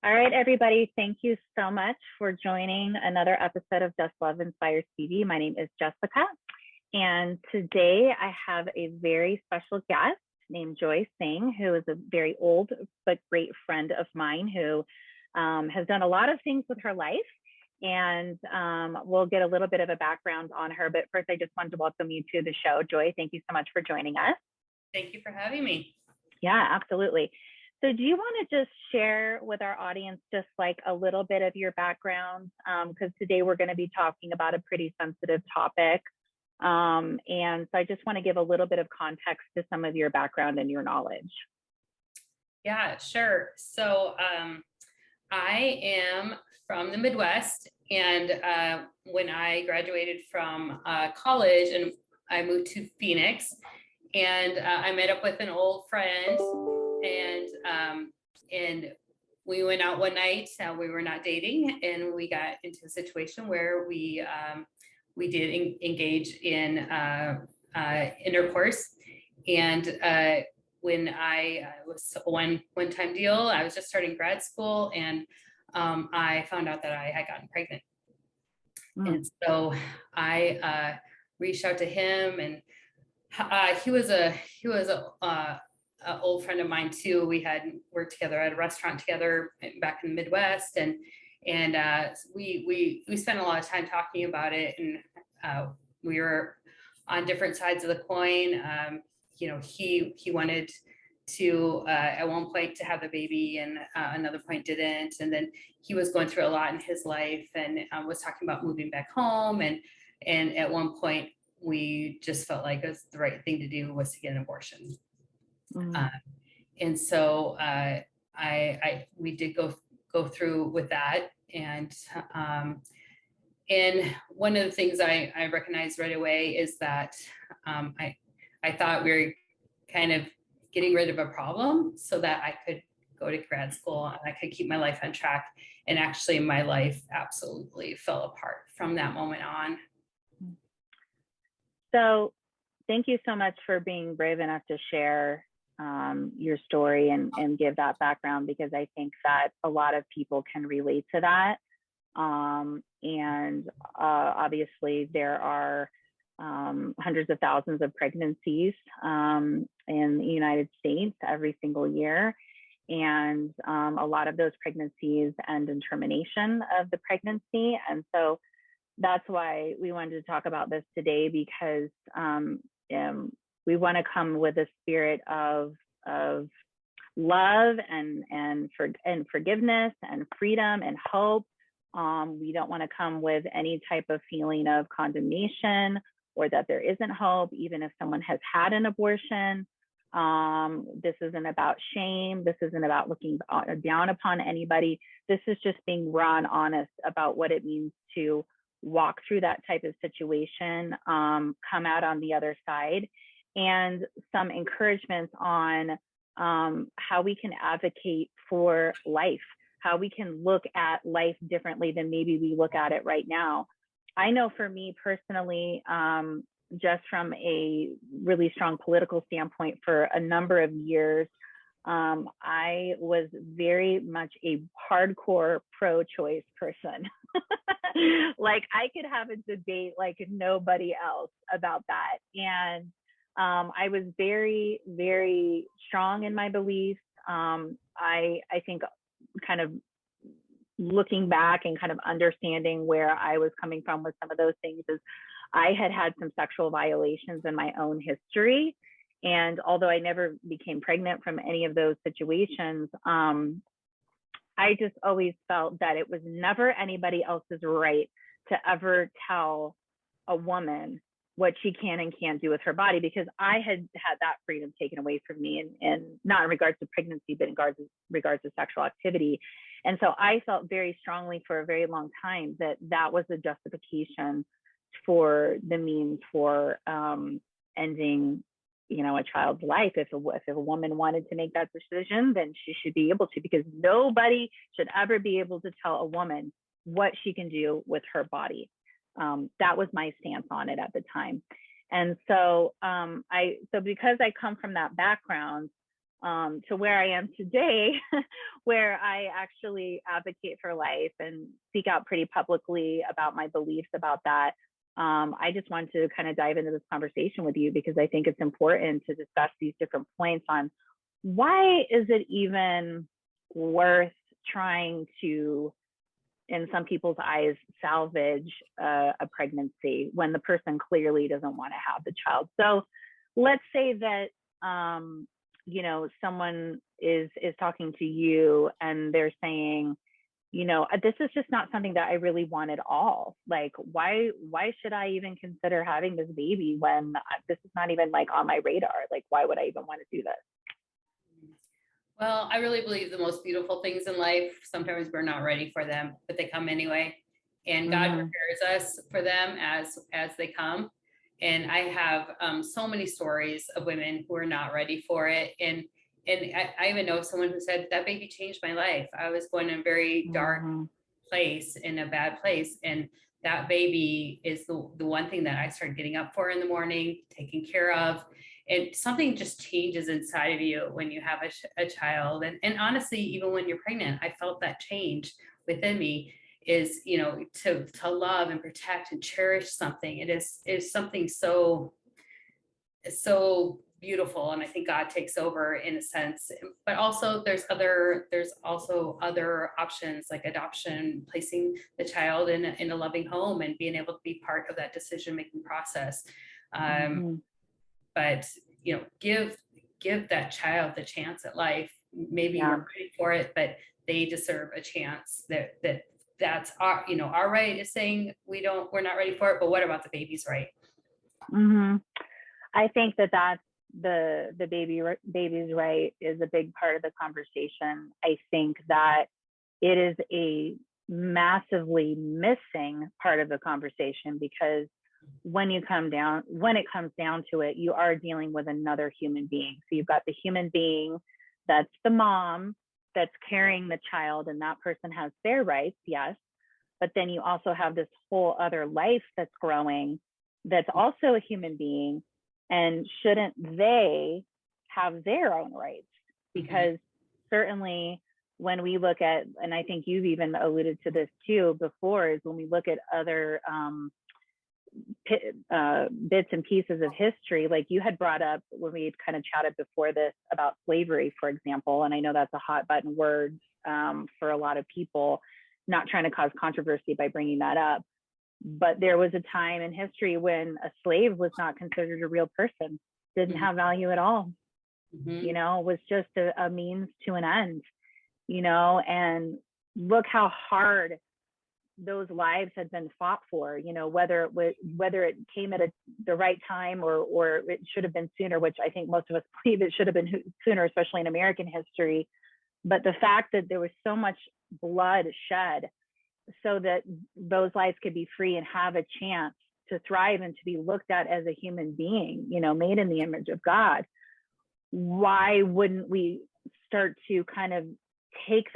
All right, everybody, thank you so much for joining another episode of Just Love Inspires TV. My name is Jessica, and today I have a very special guest named Joy Singh, who is a very old but great friend of mine who has done a lot of things with her life. And we'll get a little bit of a background on her. But first, I just wanted to welcome you to the show. Joy, thank you so much for joining us. Thank you for having me. Yeah, absolutely. So do you want to just share with our audience just like a little bit of your background? Because today we're going to be talking about a pretty sensitive topic. And so I just want to give a little bit of context to some of your background and your knowledge. Yeah, sure. So I am from the Midwest, and when I graduated from college and I moved to Phoenix, and I met up with an old friend, and we went out one night. We were not dating, and we got into a situation where we did engage in intercourse. And when I was a one-time deal, I was just starting grad school, and I found out that I had gotten pregnant. And so I reached out to him, and he was a old friend of mine too. We had worked together at a restaurant together back in the Midwest, and we spent a lot of time talking about it, and we were on different sides of the coin. He wanted to at one point to have the baby, and another point didn't, and then he was going through a lot in his life, and was talking about moving back home, and at one point we just felt like it was the right thing to do was to get an abortion. And so we did go through with that, and one of the things I recognized right away is that I thought we were kind of getting rid of a problem so that I could go to grad school and I could keep my life on track. And actually my life absolutely fell apart from that moment on. So thank you so much for being brave enough to share your story and give that background, because I think that a lot of people can relate to that. Obviously there are hundreds of thousands of pregnancies in the United States every single year. And a lot of those pregnancies end in termination of the pregnancy. And so that's why we wanted to talk about this today, because we want to come with a spirit of love and forgiveness and freedom and hope. We don't want to come with any type of feeling of condemnation or that there isn't hope, even if someone has had an abortion. This isn't about shame. This isn't about looking down upon anybody. This is just being raw and honest about what it means to walk through that type of situation, come out on the other side, and some encouragements on how we can advocate for life, how we can look at life differently than maybe we look at it right now. I know for me personally, just from a really strong political standpoint, for a number of years, I was very much a hardcore pro-choice person. Like I could have a debate like nobody else about that. And I was very, very strong in my beliefs. I think kind of looking back and kind of understanding where I was coming from with some of those things is I had some sexual violations in my own history. And although I never became pregnant from any of those situations, I just always felt that it was never anybody else's right to ever tell a woman what she can and can't do with her body, because I had that freedom taken away from me, and not in regards to pregnancy, but in regards to sexual activity. And so I felt very strongly for a very long time that was the justification for the means for ending, a child's life. If a woman wanted to make that decision, then she should be able to, because nobody should ever be able to tell a woman what she can do with her body. That was my stance on it at the time. And so because I come from that background, to where I am today, where I actually advocate for life and speak out pretty publicly about my beliefs about that. I just wanted to kind of dive into this conversation with you because I think it's important to discuss these different points on why is it even worth trying to, in some people's eyes, salvage a pregnancy when the person clearly doesn't want to have the child. So let's say that someone is talking to you and they're saying, this is just not something that I really want at all. Like, why should I even consider having this baby when this is not even like on my radar? Like, why would I even want to do this? Well, I really believe the most beautiful things in life, sometimes we're not ready for them, but they come anyway. And God prepares us for them as they come. And I have so many stories of women who are not ready for it. And I even know someone who said that baby changed my life. I was going in a very dark place, in a bad place. And that baby is the one thing that I started getting up for in the morning, taking care of. And something just changes inside of you when you have a child. And honestly, even when you're pregnant, I felt that change within me is, to love and protect and cherish something. It is something so beautiful. And I think God takes over in a sense, but also there's also other options like adoption, placing the child in a loving home and being able to be part of that decision-making process. But give that child the chance at life. Maybe you're ready for it, but they deserve a chance. That's our right is saying we're not ready for it, but what about the baby's right? I think that's the baby's right is a big part of the conversation. I think that it is a massively missing part of the conversation because when it comes down to it, you are dealing with another human being. So you've got the human being that's the mom that's carrying the child, and that person has their rights, yes. But then you also have this whole other life that's growing that's also a human being. And shouldn't they have their own rights? Because certainly when we look at, and I think you've even alluded to this too before, is when we look at other bits and pieces of history, like you had brought up when we had kind of chatted before this about slavery, for example, and I know that's a hot button word for a lot of people, not trying to cause controversy by bringing that up, but there was a time in history when a slave was not considered a real person, didn't have value at all, was just a means to an end, and look how hard those lives had been fought for, whether it came at the right time or it should have been sooner, which I think most of us believe it should have been sooner, especially in American history. But the fact that there was so much blood shed so that those lives could be free and have a chance to thrive and to be looked at as a human being, made in the image of God, why wouldn't we start to kind of take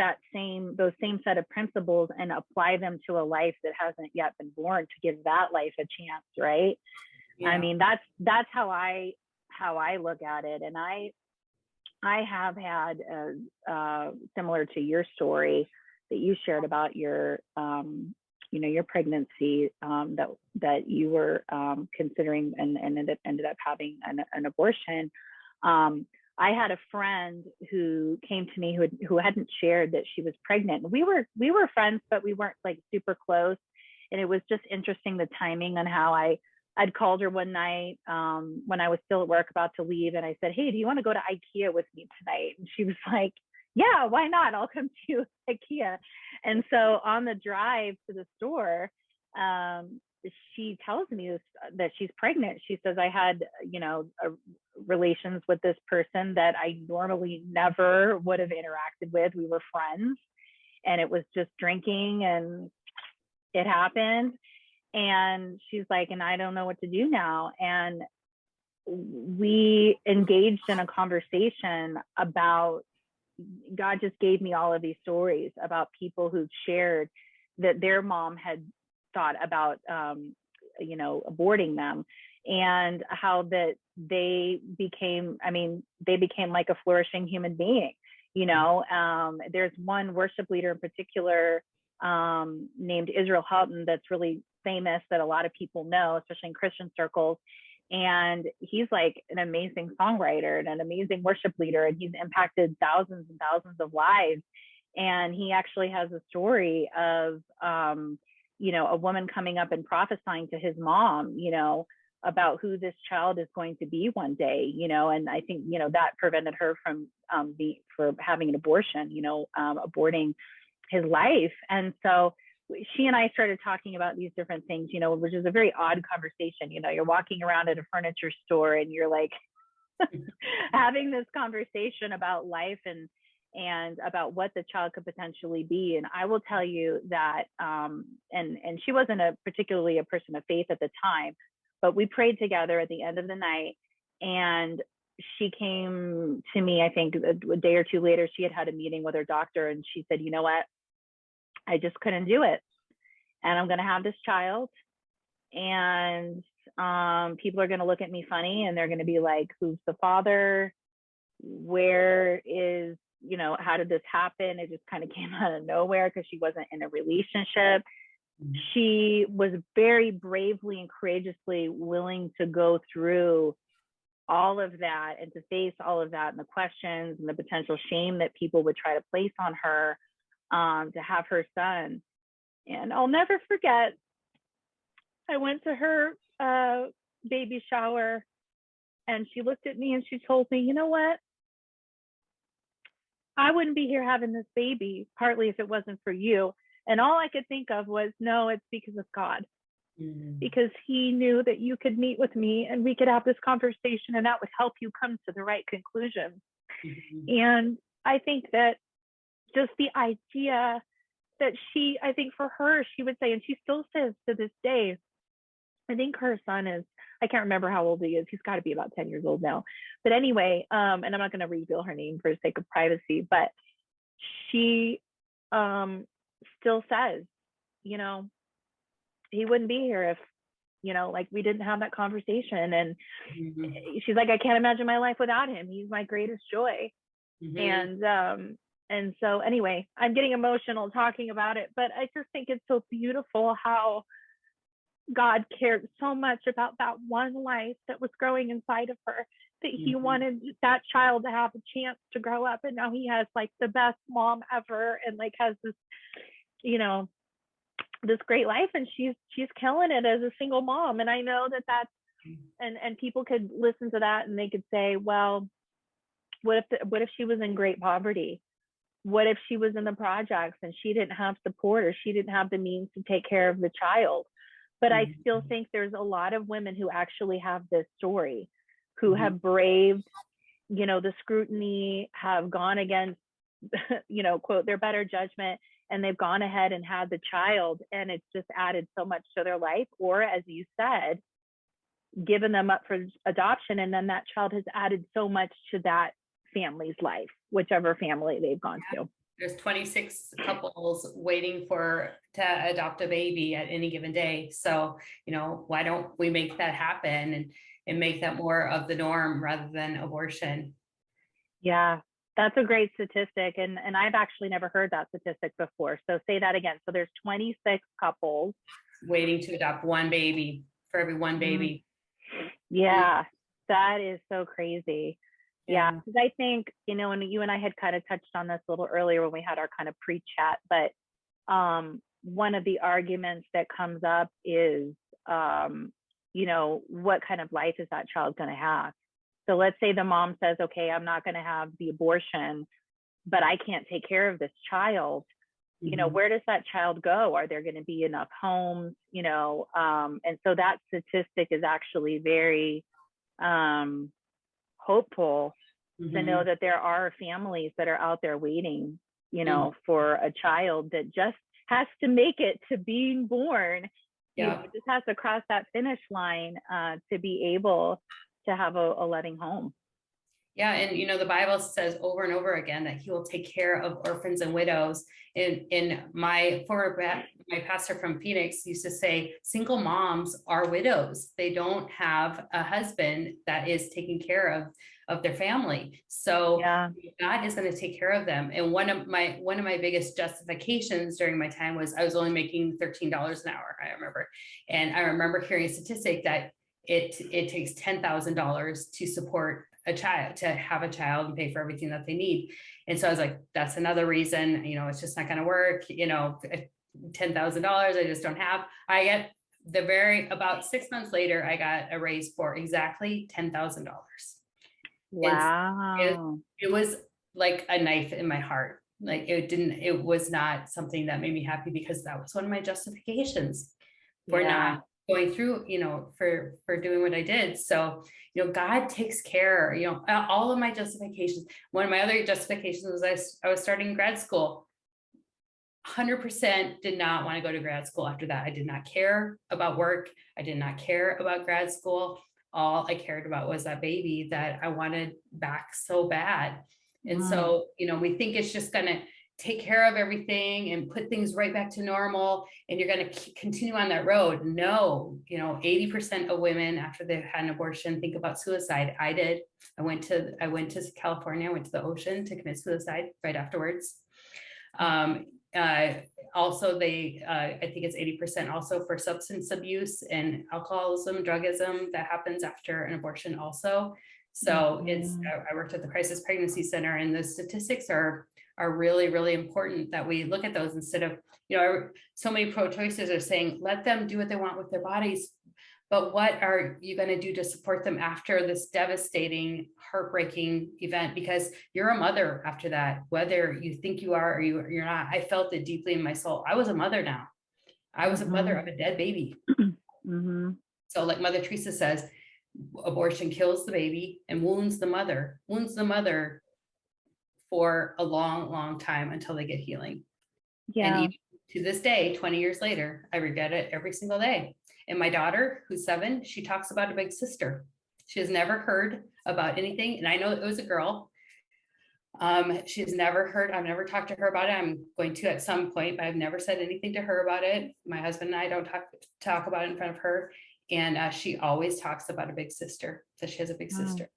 those same set of principles and apply them to a life that hasn't yet been born, to give that life a chance, right? Yeah. I mean, that's how I look at it. And I have had similar to your story that you shared about your your pregnancy that you were considering and ended up having an abortion. I had a friend who came to me who hadn't shared that she was pregnant. We were friends, but we weren't like super close. And it was just interesting, the timing on how I'd called her one night when I was still at work about to leave. And I said, "Hey, do you want to go to IKEA with me tonight?" And she was like, "Yeah, why not? I'll come to you at IKEA." And so on the drive to the store, she tells me that she's pregnant. She says, "I had, relations with this person that I normally never would have interacted with. We were friends, and it was just drinking, and it happened." And she's like, "And I don't know what to do now." And we engaged in a conversation about, God just gave me all of these stories about people who've shared that their mom had thought about, aborting them. and how that they became, I mean, they became like a flourishing human being. You know, there's one worship leader in particular named Israel Houghton that's really famous, that a lot of people know, especially in Christian circles. And he's like an amazing songwriter and an amazing worship leader, and he's impacted thousands and thousands of lives. And he actually has a story of, you know, a woman coming up and prophesying to his mom, you know, about who this child is going to be one day, you know, and I think, you know, that prevented her from for having an abortion, you know, aborting his life. And so she and I started talking about these different things, you know, which is a very odd conversation. You know, you're walking around at a furniture store and you're like having this conversation about life and about what the child could potentially be. And I will tell you that, and she wasn't particularly a person of faith at the time, but we prayed together at the end of the night, and she came to me, I think a day or two later. She had a meeting with her doctor, and she said, you know what, I just couldn't do it. And I'm going to have this child, and people are going to look at me funny, and they're going to be like, who's the father? Where is, you know, how did this happen? It just kind of came out of nowhere because she wasn't in a relationship. She was very bravely and courageously willing to go through all of that and to face all of that and the questions and the potential shame that people would try to place on her, to have her son. And I'll never forget, I went to her baby shower, and she looked at me and she told me, you know what? I wouldn't be here having this baby, partly if it wasn't for you. And all I could think of was, no, it's because of God. Because he knew that you could meet with me and we could have this conversation, and that would help you come to the right conclusion. And I think that just the idea that I think for her, she would say, and she still says to this day, I think her son is, I can't remember how old he is. He's got to be about 10 years old now. But anyway, and I'm not going to reveal her name for the sake of privacy, but she still says, you know, he wouldn't be here if, you know, like we didn't have that conversation. And she's like, I can't imagine my life without him. He's my greatest joy. And so anyway, I'm getting emotional talking about it, but I just think it's so beautiful how God cared so much about that one life that was growing inside of her, that he wanted that child to have a chance to grow up. And now he has like the best mom ever, and like has this, you know, this great life, and she's killing it as a single mom. And I know that that's, and people could listen to that and they could say, well, what if she was in great poverty? What if she was in the projects and she didn't have support, or she didn't have the means to take care of the child? But I still think there's a lot of women who actually have this story, who have braved, you know, the scrutiny, have gone against, you know, quote, their better judgment, and they've gone ahead and had the child, and it's just added so much to their life. Or as you said, given them up for adoption, and then that child has added so much to that family's life, whichever family they've gone to. There's 26 couples waiting to adopt a baby at any given day. So, you know, why don't we make that happen and make that more of the norm rather than abortion? Yeah, that's a great statistic. And I've actually never heard that statistic before. So say that again. So there's 26 couples waiting to adopt one baby for every one baby. Yeah, that is so crazy. Yeah, because I think, you know, and you and I had kind of touched on this a little earlier when we had our kind of pre-chat, but one of the arguments that comes up is, you know, what kind of life is that child going to have? So let's say the mom says, okay, I'm not going to have the abortion, but I can't take care of this child. You know, where does that child go? Are there going to be enough homes? You know, and so that statistic is actually very hopeful to know that there are families that are out there waiting, you know, for a child that just has to make it to being born. You know, just has to cross that finish line to be able to have a loving home. Yeah, and the Bible says over and over again that he will take care of orphans and widows. In my my pastor from Phoenix used to say, single moms are widows. They don't have a husband that is taking care of their family. So Yeah. God is going to take care of them. And one of my biggest justifications during my time was I was only making $13 an hour, I remember. And I remember hearing a statistic that it takes $10,000 to support a child, to have a child and pay for everything that they need. And so I was like, that's another reason, it's just not going to work. $10,000 I just don't have. I get about 6 months later, I got a raise for exactly $10,000. Wow. It was like a knife in my heart. Like it was not something that made me happy, because that was one of my justifications for Yeah. not going through, for doing what I did. So, God takes care, all of my justifications. One of my other justifications was I was starting grad school. 100% did not want to go to grad school after that. I did not care about work. I did not care about grad school. All I cared about was that baby that I wanted back so bad. And so, we think it's just going to take care of everything and put things right back to normal, and you're going to continue on that road. No, 80% of women after they've had an abortion think about suicide. I did. I went to California, I went to the ocean to commit suicide right afterwards. Also, I think it's 80% also for substance abuse and alcoholism, drugism that happens after an abortion also. So I worked at the Crisis Pregnancy Center, and the statistics are really, really important that we look at those instead of, so many pro-choicers are saying, let them do what they want with their bodies. But what are you going to do to support them after this devastating, heartbreaking event? Because you're a mother after that, whether you think you are or you're not. I felt it deeply in my soul. I was a mother now. I was a mother of a dead baby. So like Mother Teresa says, abortion kills the baby and wounds the mother for a long, long time until they get healing. Yeah. And even to this day, 20 years later, I regret it every single day. And my daughter, who's 7, she talks about a big sister. She has never heard about anything. And I know it was a girl. She's never heard, I've never talked to her about it. I'm going to at some point, but I've never said anything to her about it. My husband and I don't talk about it in front of her. And she always talks about a big sister, that she has a big sister.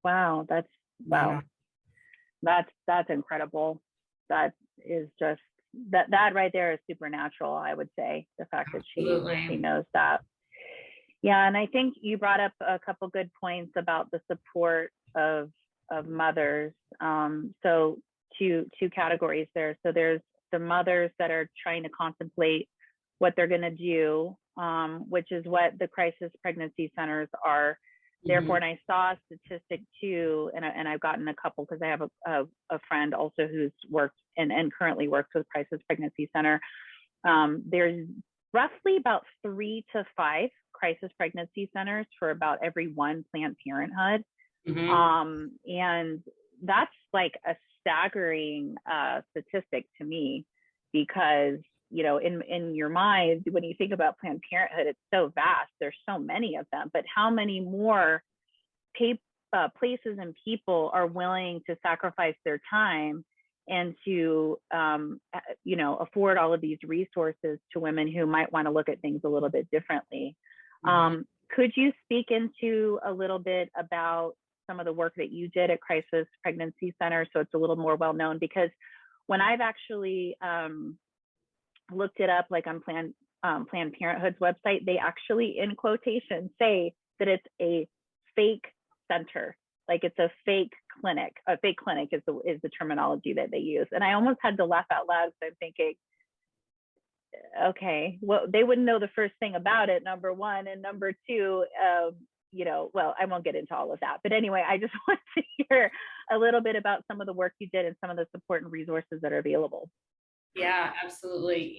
Wow. Yeah. That's incredible. That is just, that right there is supernatural, I would say, the fact that she knows that. Yeah. And I think you brought up a couple good points about the support of mothers. So two categories there. So there's the mothers that are trying to contemplate what they're going to do, which is what the crisis pregnancy centers are there for. And I saw a statistic too, and I've gotten a couple because I have a friend also who's worked and currently works with Crisis Pregnancy Center. There's roughly about 3 to 5 crisis pregnancy centers for about every one Planned Parenthood. And that's like a staggering statistic to me, because in your mind, when you think about Planned Parenthood, it's so vast. There's so many of them, but how many more places and people are willing to sacrifice their time and to, afford all of these resources to women who might want to look at things a little bit differently? Could you speak into a little bit about some of the work that you did at Crisis Pregnancy Center, so it's a little more well known? Because when I've actually looked it up, like on Planned Parenthood's website, they actually, in quotation, say that it's a fake center, like it's a fake clinic. A fake clinic is the terminology that they use, and I almost had to laugh out loud because I'm thinking, okay, well, they wouldn't know the first thing about it, number one, and number two, well, I won't get into all of that, but anyway, I just want to hear a little bit about some of the work you did and some of the support and resources that are available. Yeah, absolutely.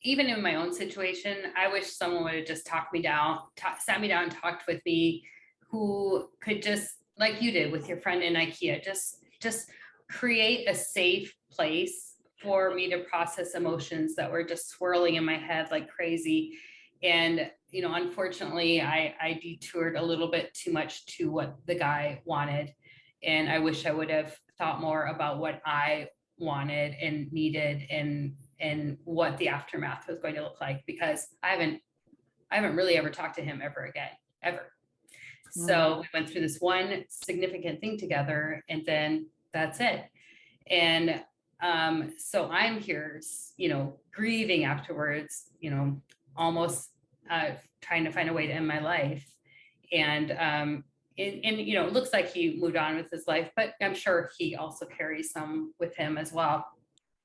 Even in my own situation, I wish someone would have just sat me down and talked with me, who could just, like you did with your friend in IKEA, just create a safe place for me to process emotions that were just swirling in my head like crazy. And, unfortunately, I detoured a little bit too much to what the guy wanted. And I wish I would have thought more about what I wanted and needed, and what the aftermath was going to look like, because I haven't really ever talked to him ever again, ever. So we went through this one significant thing together, and then that's it. And so I'm here, grieving afterwards, almost trying to find a way to end my life. And it looks like he moved on with his life, but I'm sure he also carries some with him as well.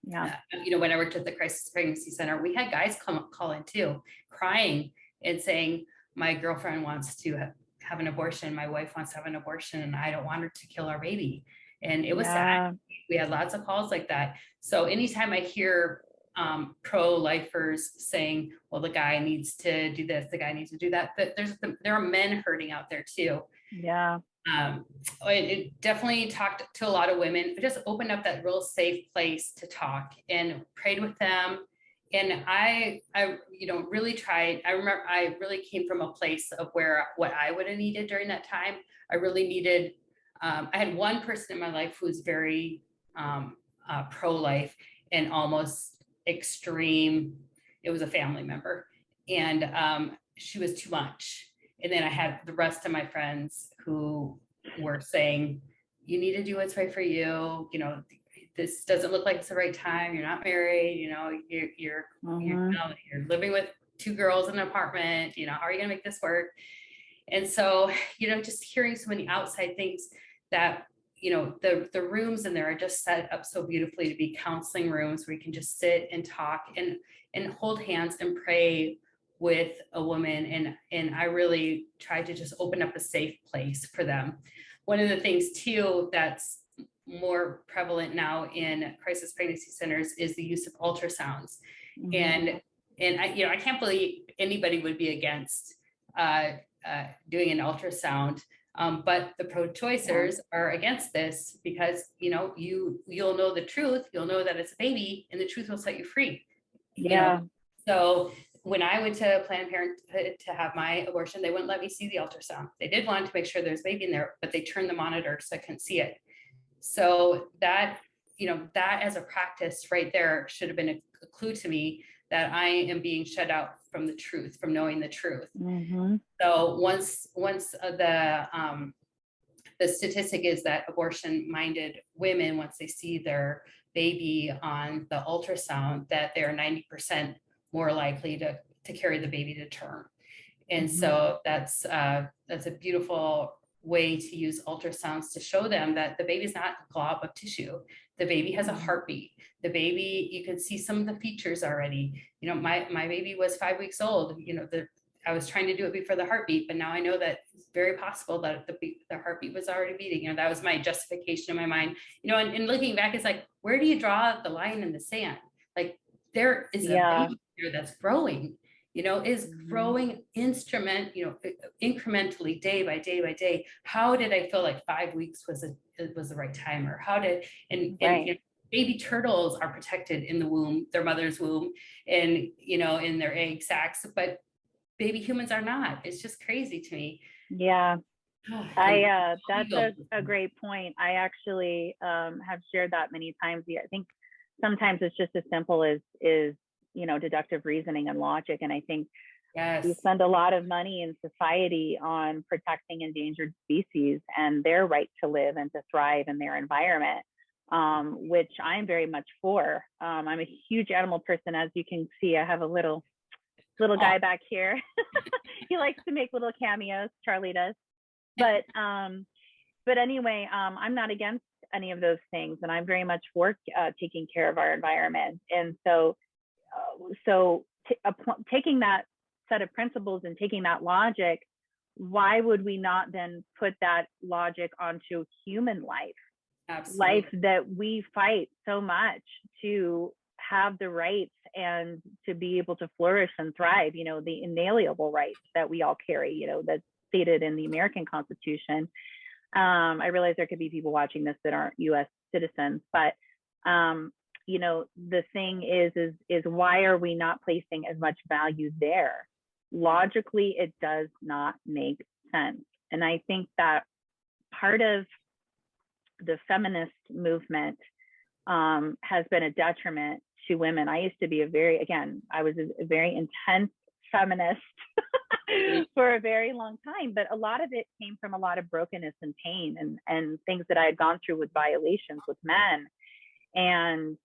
Yeah. When I worked at the Crisis Pregnancy Center, we had guys call in too, crying and saying, my girlfriend wants to have an abortion, my wife wants to have an abortion, and I don't want her to kill our baby. And it was sad. We had lots of calls like that. So anytime I hear pro-lifers saying, well, the guy needs to do this, the guy needs to do that, there are men hurting out there too. Yeah. It definitely talked to a lot of women. It just opened up that real safe place to talk, and prayed with them. And I really tried. I remember I really came from a place of what I would have needed during that time. I really needed, I had one person in my life who was very pro-life and almost extreme. It was a family member, and she was too much. And then I had the rest of my friends who were saying, you need to do what's right for you. This doesn't look like it's the right time. You're not married. You're living with two girls in an apartment. How are you going to make this work? And so, just hearing so many outside things that, the rooms in there are just set up so beautifully to be counseling rooms where you can just sit and talk and hold hands and pray with a woman. And I really tried to just open up a safe place for them. One of the things too that's more prevalent now in crisis pregnancy centers is the use of ultrasounds. And I can't believe anybody would be against doing an ultrasound. But the pro-choicers are against this because, you'll know the truth, you'll know that it's a baby, and the truth will set you free. So when I went to Planned Parenthood to have my abortion, they wouldn't let me see the ultrasound. They did want to make sure there's a baby in there, but they turned the monitor so I couldn't see it. So that as a practice right there should have been a clue to me that I am being shut out from the truth, from knowing the truth. So once the statistic is that abortion-minded women, once they see their baby on the ultrasound, that they're 90% more likely to carry the baby to term. And so that's a beautiful way to use ultrasounds to show them that the baby's not a glob of tissue. The baby has a heartbeat. The baby, you can see some of the features already. My baby was 5 weeks old. I was trying to do it before the heartbeat, but now I know that it's very possible that the heartbeat was already beating. That was my justification in my mind. And looking back, it's like, where do you draw the line in the sand? Like, there is a baby here that's growing, is growing incrementally, day by day by day. How did I feel like 5 weeks was the right time? Or how did, and baby turtles are protected in the womb, their mother's womb, and, in their egg sacs, but baby humans are not. It's just crazy to me. Yeah. That's a great point. I actually have shared that many times. I think sometimes it's just as simple as deductive reasoning and logic. And I think we spend a lot of money in society on protecting endangered species and their right to live and to thrive in their environment, which I'm very much for. I'm a huge animal person. As you can see, I have a little guy back here. He likes to make little cameos. Charlie does. But anyway, I'm not against any of those things, and I'm very much for taking care of our environment. And so taking that set of principles and taking that logic, why would we not then put that logic onto human life? Absolutely. Life that we fight so much to have the rights and to be able to flourish and thrive, the inalienable rights that we all carry, that's stated in the American Constitution. I realize there could be people watching this that aren't US citizens, but the thing is why are we not placing as much value there? Logically, it does not make sense. And I think that part of the feminist movement has been a detriment to women. I used to be I was a very intense feminist for a very long time, but a lot of it came from a lot of brokenness and pain and things that I had gone through with violations with men. And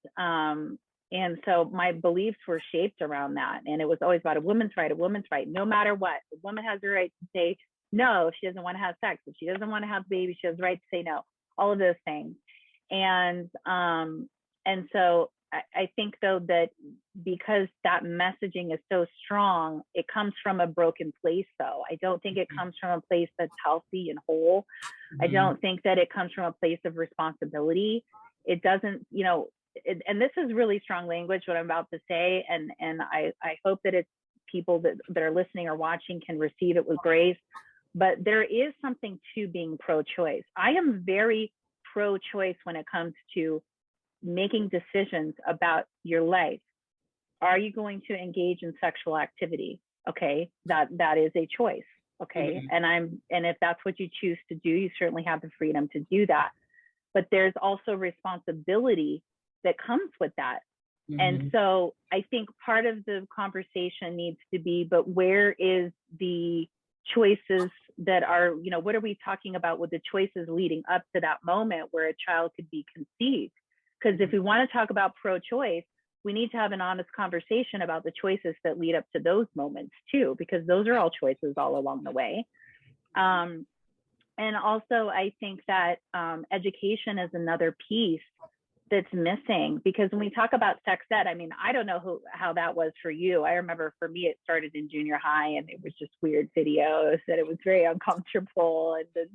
so my beliefs were shaped around that. And it was always about a woman's right, no matter what. The woman has the right to say no if she doesn't want to have sex. If she doesn't want to have babies, she has the right to say no. All of those things. And so I think, though, that because that messaging is so strong, it comes from a broken place, though. I don't think it comes from a place that's healthy and whole. I don't think that it comes from a place of responsibility. It doesn't, and this is really strong language, what I'm about to say. And I hope that it's people that are listening or watching can receive it with grace. But there is something to being pro-choice. I am very pro-choice when it comes to making decisions about your life. Are you going to engage in sexual activity? Okay, that is a choice. Okay, and if that's what you choose to do, you certainly have the freedom to do that. But there's also responsibility that comes with that. And so I think part of the conversation needs to be, but where is the choices that are, what are we talking about with the choices leading up to that moment where a child could be conceived? Because if we want to talk about pro-choice, we need to have an honest conversation about the choices that lead up to those moments too, because those are all choices all along the way. And also, I think that education is another piece that's missing, because when we talk about sex ed, I mean, I don't know how that was for you. I remember for me, it started in junior high and it was just weird videos that it was very uncomfortable. And the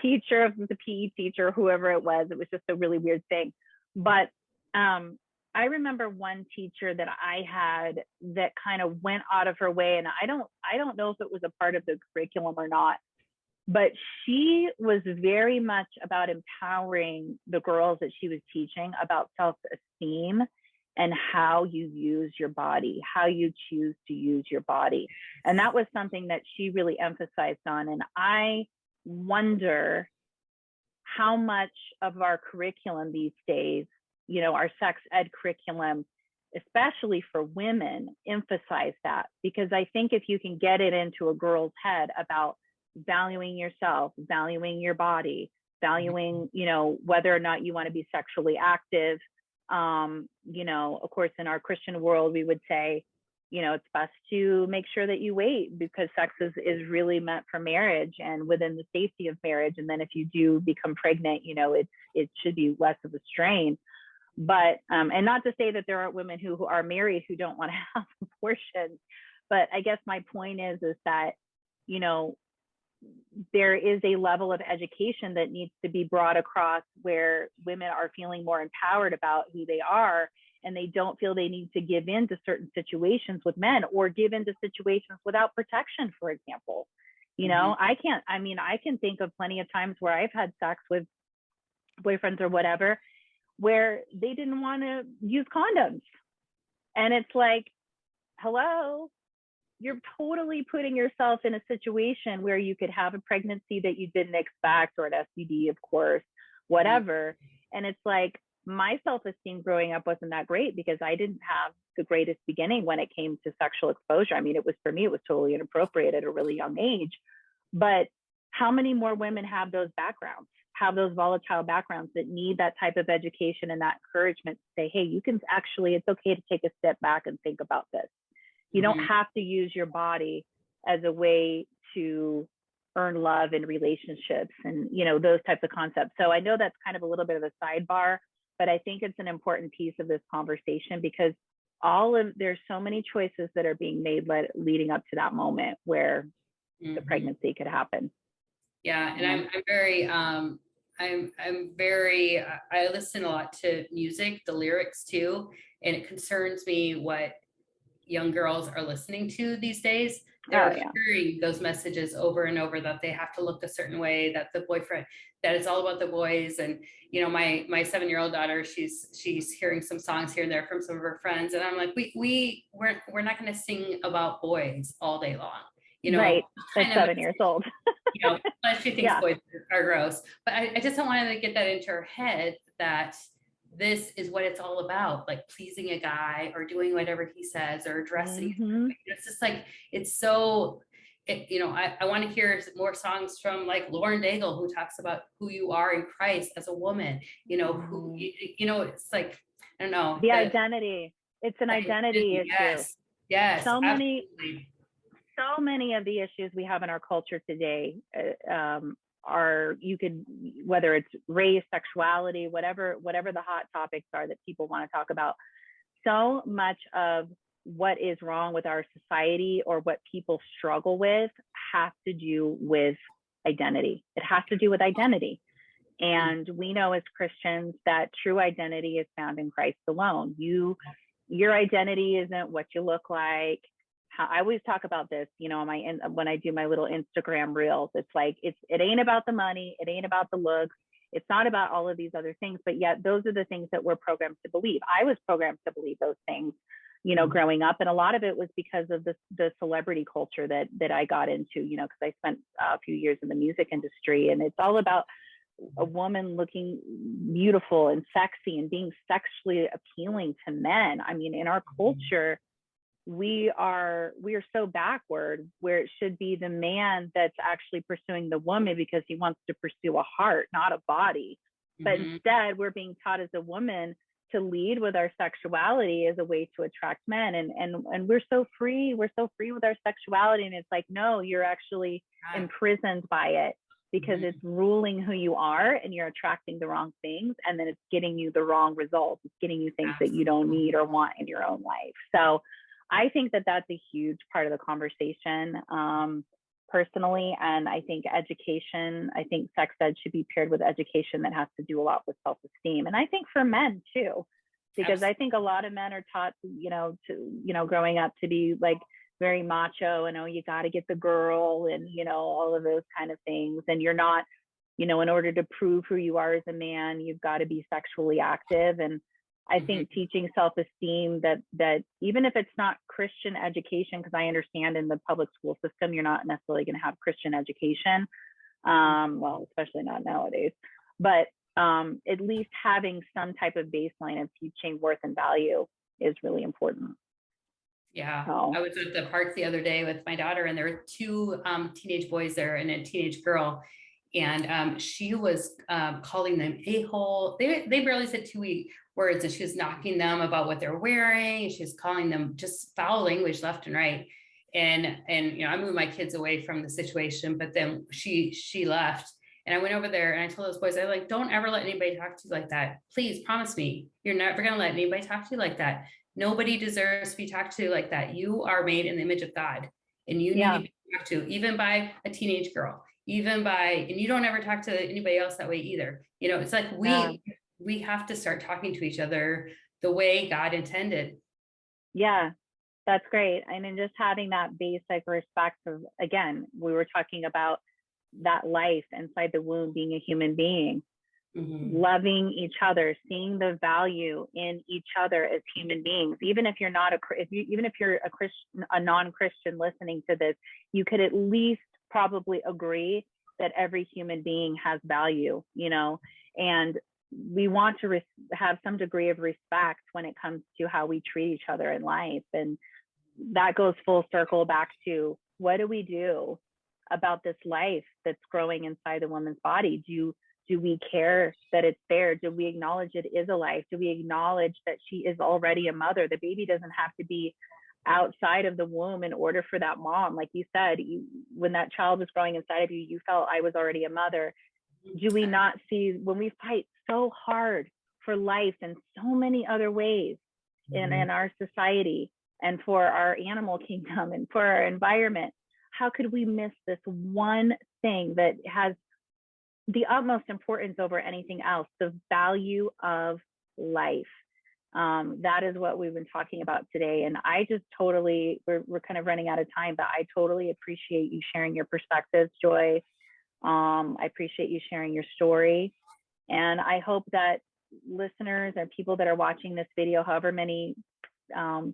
teacher, the PE teacher, whoever it was just a really weird thing. But I remember one teacher that I had that kind of went out of her way, and I don't know if it was a part of the curriculum or not, but she was very much about empowering the girls that she was teaching about self-esteem and how you use your body, how you choose to use your body. And that was something that she really emphasized on. And I wonder how much of our curriculum these days, our sex ed curriculum, especially for women, emphasize that. Because I think if you can get it into a girl's head about valuing yourself, valuing your body, valuing, whether or not you want to be sexually active, of course, in our Christian world, we would say, it's best to make sure that you wait, because sex is really meant for marriage and within the safety of marriage. And then if you do become pregnant, it should be less of a strain. But, and not to say that there aren't women who are married who don't want to have abortions, but I guess my point is that, there is a level of education that needs to be brought across where women are feeling more empowered about who they are, and they don't feel they need to give in to certain situations with men or give into situations without protection, for example. I can think of plenty of times where I've had sex with boyfriends or whatever, where they didn't want to use condoms. And it's like, hello, you're totally putting yourself in a situation where you could have a pregnancy that you didn't expect, or an STD, of course, whatever. And it's like, my self-esteem growing up wasn't that great because I didn't have the greatest beginning when it came to sexual exposure. I mean, for me, it was totally inappropriate at a really young age. But how many more women have those backgrounds, have those volatile backgrounds that need that type of education and that encouragement to say, hey, it's okay to take a step back and think about this. You don't have to use your body as a way to earn love in relationships and, those types of concepts. So I know that's kind of a little bit of a sidebar, but I think it's an important piece of this conversation, because there's so many choices that are being made leading up to that moment where the pregnancy could happen. Yeah. And I'm very, I listen a lot to music, the lyrics too, and it concerns me what young girls are listening to these days. they're yeah. hearing those messages over and over that they have to look a certain way, that the boyfriend, that it's all about the boys. And my 7-year-old daughter, she's hearing some songs here and there from some of her friends, and I'm like, we're not going to sing about boys all day long, Right. At kind of, 7 years old. unless she thinks Yeah. boys are gross. But I just don't want to get that into her head that this is what it's all about, like pleasing a guy or doing whatever he says or dressing. Mm-hmm. It's just like, it's so, I want to hear more songs from like Lauren Daigle, who talks about who you are in Christ as a woman, who, it's like, I don't know. The identity. It's an identity issue. Yes, So many, absolutely. so many of the issues we have in our culture today are, whether it's race, sexuality, whatever the hot topics are that people want to talk about. So much of what is wrong with our society or what people struggle with has to do with identity. It has to do with identity. And we know as Christians that true identity is found in Christ alone. Your identity isn't what you look like. I always talk about this, when I do my little Instagram reels. It's like, it ain't about the money. It ain't about the looks. It's not about all of these other things, but yet those are the things that we're programmed to believe. I was programmed to believe those things, growing up. And a lot of it was because of the celebrity culture that I got into, because I spent a few years in the music industry, and it's all about a woman looking beautiful and sexy and being sexually appealing to men. I mean, in our culture, we are so backward, where it should be the man that's actually pursuing the woman because he wants to pursue a heart, not a body. But instead, we're being taught as a woman to lead with our sexuality as a way to attract men. And we're so free. We're so free with our sexuality. And it's like, no, you're actually imprisoned by it, because it's ruling who you are, and you're attracting the wrong things. And then it's getting you the wrong results. It's getting you things that you don't need or want in your own life. So I think that that's a huge part of the conversation, personally. And I think education, I think sex ed should be paired with education that has to do a lot with self-esteem. And I think for men too, because I think a lot of men are taught, growing up to be like very macho, and, you got to get the girl, and, all of those kind of things. And you're not, in order to prove who you are as a man, you've got to be sexually active. And I think teaching self-esteem, that even if it's not Christian education, because I understand in the public school system, you're not necessarily going to have Christian education, well, especially not nowadays, but at least having some type of baseline of teaching worth and value is really important. Yeah, I was at the park the other day with my daughter, and there were two teenage boys there and a teenage girl. And she was calling them a-hole. They barely said 2 words, and she was knocking them about what they're wearing. She was calling them just foul language left and right. And I moved my kids away from the situation, but then she left. And I went over there and I told those boys, I like, don't ever let anybody talk to you like that. Please promise me you're never going to let anybody talk to you like that. Nobody deserves to be talked to like that. You are made in the image of God, and you need to be talked to, even by a teenage girl, and you don't ever talk to anybody else that way either. It's like we have to start talking to each other the way God intended. Yeah, that's great. I mean, just having that basic respect of, again, we were talking about that life inside the womb being a human being, loving each other, seeing the value in each other as human beings. Even if you're not even if you're a Christian, a non-Christian listening to this, you could at least probably agree that every human being has value, and we want to have some degree of respect when it comes to how we treat each other in life. And that goes full circle back to, what do we do about this life that's growing inside the woman's body? Do we care that it's there? Do we acknowledge it is a life? Do we acknowledge that she is already a mother? The baby doesn't have to be outside of the womb in order for that mom. Like you said, when that child was growing inside of you, you felt, I was already a mother. Do we not see, when we fight so hard for life in so many other ways in our society, and for our animal kingdom, and for our environment, how could we miss this one thing that has the utmost importance over anything else, the value of life? That is what we've been talking about today. And I just totally, we're kind of running out of time, but I totally appreciate you sharing your perspectives, Joy. I appreciate you sharing your story. And I hope that listeners and people that are watching this video, however many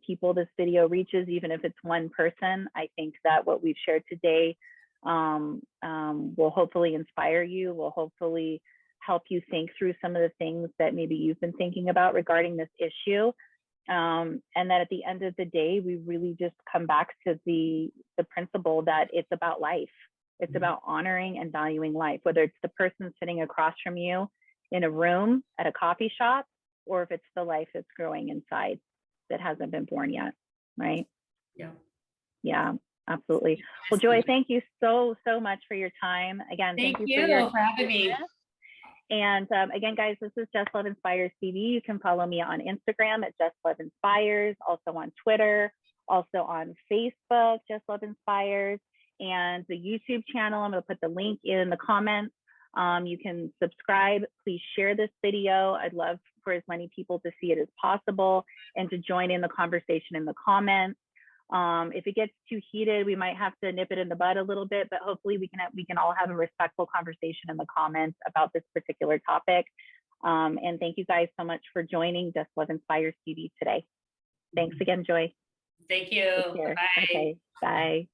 people this video reaches, even if it's one person, I think that what we've shared today will hopefully inspire you, will hopefully help you think through some of the things that maybe you've been thinking about regarding this issue. And that at the end of the day, we really just come back to the principle that it's about life. It's about honoring and valuing life, whether it's the person sitting across from you in a room at a coffee shop, or if it's the life that's growing inside that hasn't been born yet, right? Yeah. Yeah, absolutely. Well, Joy, thank you so much for your time. Again, thank you for having me. And again, guys, this is Just Love Inspires TV. You can follow me on Instagram at Just Love Inspires, also on Twitter, also on Facebook, Just Love Inspires, and the YouTube channel. I'm going to put the link in the comments. You can subscribe. Please share this video. I'd love for as many people to see it as possible and to join in the conversation in the comments. If it gets too heated, we might have to nip it in the bud a little bit, but hopefully we can all have a respectful conversation in the comments about this particular topic. And thank you guys so much for joining Just Love Inspires TV today. Thanks again, Joy. Thank you. Bye. Okay, bye.